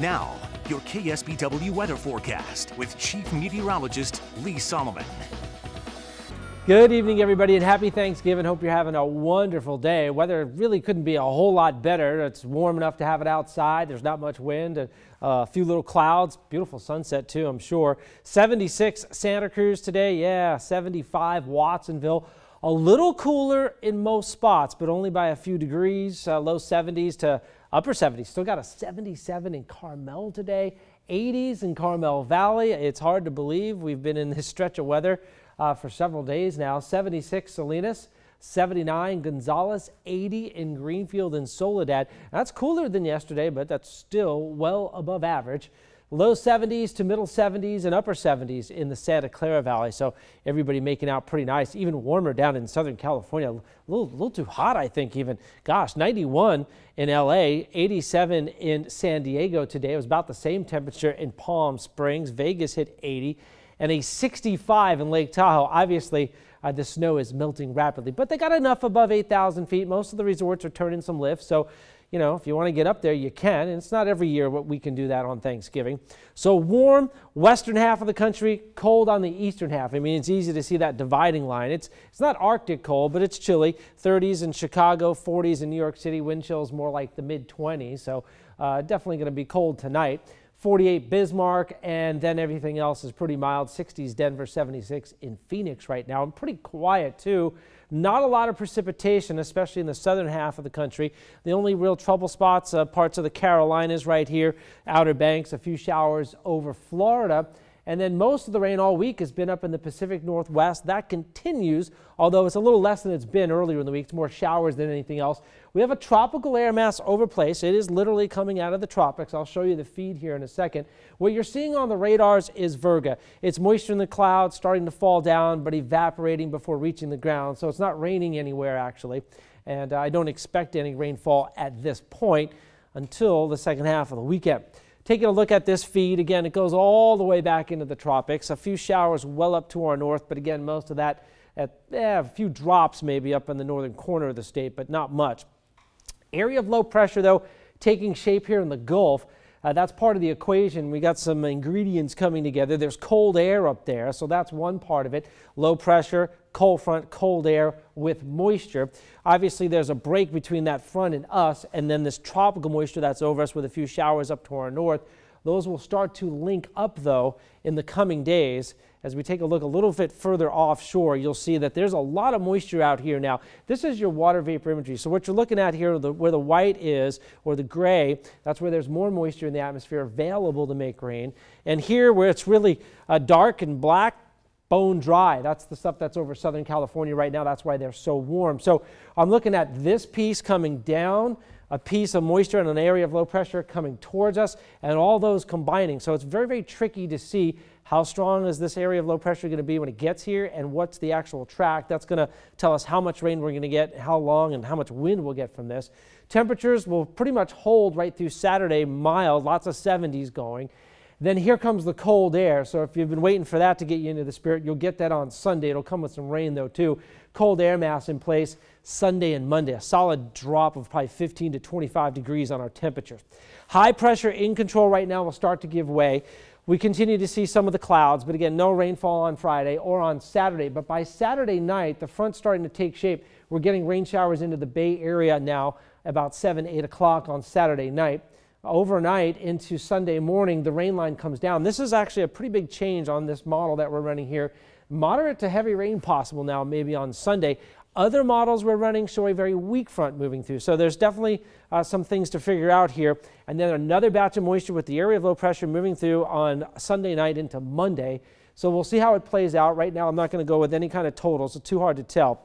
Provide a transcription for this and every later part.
Now, your KSBW weather forecast with Chief Meteorologist Lee Solomon. Good evening, everybody, and happy Thanksgiving. Hope you're having a wonderful day. Weather really couldn't be a whole lot better. It's warm enough to have it outside. There's not much wind, and a few little clouds. Beautiful sunset, too, I'm sure. 76 Santa Cruz today. Yeah, 75 Watsonville. A little cooler in most spots, but only by a few degrees. Low 70s to upper 70s. Still got a 77 in Carmel today. 80s in Carmel Valley. It's hard to believe we've been in this stretch of weather for several days now. 76 Salinas, 79 Gonzales, 80 in Greenfield and Soledad. That's cooler than yesterday, but that's still well above average. Low 70s to middle 70s and upper 70s in the Santa Clara Valley. So everybody making out pretty nice. Even warmer down in Southern California. A little too hot, I think, even. Gosh, 91 in LA, 87 in San Diego today. It was about the same temperature in Palm Springs. Vegas hit 80 and a 65 in Lake Tahoe. Obviously, the snow is melting rapidly, but they got enough above 8,000 feet. Most of the resorts are turning some lifts. So, you know, if you want to get up there, you can. And it's not every year what we can do that on Thanksgiving. So warm western half of the country, cold on the eastern half. I mean, it's easy to see that dividing line. It's not Arctic cold, but it's chilly. 30s in Chicago, 40s in New York City. Wind chills more like the mid-20s. So definitely going to be cold tonight. 48 Bismarck, and then everything else is pretty mild. 60s Denver, 76 in Phoenix right now. And pretty quiet, too. Not a lot of precipitation, especially in the southern half of the country. The only real trouble spots, parts of the Carolinas right here, Outer Banks, a few showers over Florida. And then most of the rain all week has been up in the Pacific Northwest. That continues, although it's a little less than it's been earlier in the week. It's more showers than anything else. We have a tropical air mass over place. It is literally coming out of the tropics. I'll show you the feed here in a second. What you're seeing on the radars is Virga. It's moisture in the clouds starting to fall down, but evaporating before reaching the ground. So it's not raining anywhere, actually. And I don't expect any rainfall at this point until the second half of the weekend. Taking a look at this feed, again, it goes all the way back into the tropics. A few showers well up to our north, but again, most of that at a few drops maybe up in the northern corner of the state, but not much. Area of low pressure, though, taking shape here in the Gulf. That's part of the equation. We got some ingredients coming together. There's cold air up there, so that's one part of it. Low pressure, cold front, cold air with moisture. Obviously, there's a break between that front and us, and then this tropical moisture that's over us with a few showers up to our north. Those will start to link up, though, in the coming days. As we take a look a little bit further offshore, you'll see that there's a lot of moisture out here now. This is your water vapor imagery. So what you're looking at here, where the white is, or the gray, that's where there's more moisture in the atmosphere available to make rain. And here, where it's really dark and black, bone dry. That's the stuff that's over Southern California right now. That's why they're so warm. So I'm looking at this piece coming down, a piece of moisture and an area of low pressure coming towards us, and all those combining. So it's very, very tricky to see how strong is this area of low pressure going to be when it gets here, and what's the actual track. That's going to tell us how much rain we're going to get, how long, and how much wind we'll get from this. Temperatures will pretty much hold right through Saturday, mild, lots of 70s going. Then here comes the cold air. So if you've been waiting for that to get you into the spirit, you'll get that on Sunday. It'll come with some rain, though, too. Cold air mass in place Sunday and Monday. A solid drop of probably 15 to 25 degrees on our temperatures. High pressure in control right now will start to give way. We continue to see some of the clouds, but again, no rainfall on Friday or on Saturday. But by Saturday night, the front's starting to take shape. We're getting rain showers into the Bay Area now about 7, 8 o'clock on Saturday night. Overnight into Sunday morning, the rain line comes down. This is actually a pretty big change on this model that we're running here. Moderate to heavy rain possible now, maybe on Sunday. Other models we're running show a very weak front moving through. So there's definitely some things to figure out here. And then another batch of moisture with the area of low pressure moving through on Sunday night into Monday. So we'll see how it plays out. Right now, I'm not going to go with any kind of totals. It's too hard to tell.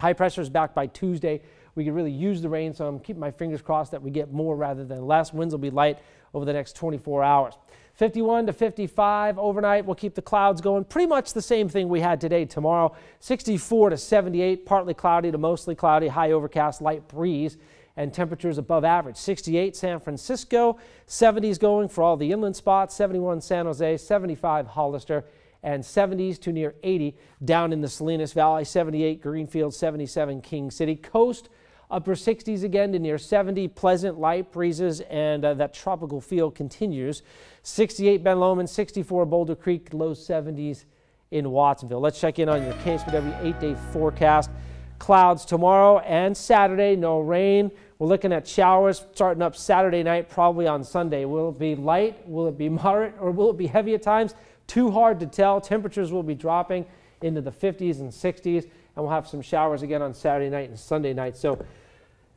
High pressure is back by Tuesday. We could really use the rain, so I'm keeping my fingers crossed that we get more rather than less. Winds will be light over the next 24 hours. 51 to 55 overnight. We'll keep the clouds going. Pretty much the same thing we had today. Tomorrow, 64 to 78, partly cloudy to mostly cloudy, high overcast, light breeze, and temperatures above average. 68 San Francisco, 70s going for all the inland spots, 71 San Jose, 75 Hollister, and 70s to near 80 down in the Salinas Valley, 78 Greenfield, 77 King City. Coast Upper 60s again to near 70, pleasant light breezes, and that tropical feel continues. 68 Ben Lomond, 64 Boulder Creek, low 70s in Watsonville. Let's check in on your KSBW 8-day forecast. Clouds tomorrow and Saturday, no rain. We're looking at showers starting up Saturday night, probably on Sunday. Will it be light? Will it be moderate? Or will it be heavy at times? Too hard to tell. Temperatures will be dropping into the 50s and 60s, and we'll have some showers again on Saturday night and Sunday night. So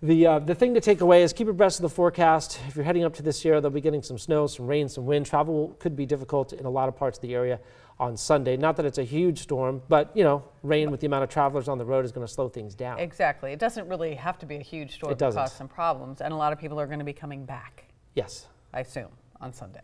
the thing to take away is keep abreast of the forecast. If you're heading up to this area, they'll be getting some snow, some rain, some wind. Travel could be difficult in a lot of parts of the area on Sunday. Not that it's a huge storm, but, you know, rain with the amount of travelers on the road is going to slow things down. Exactly. It doesn't really have to be a huge storm to cause some problems, and a lot of people are going to be coming back. Yes. I assume, on Sunday.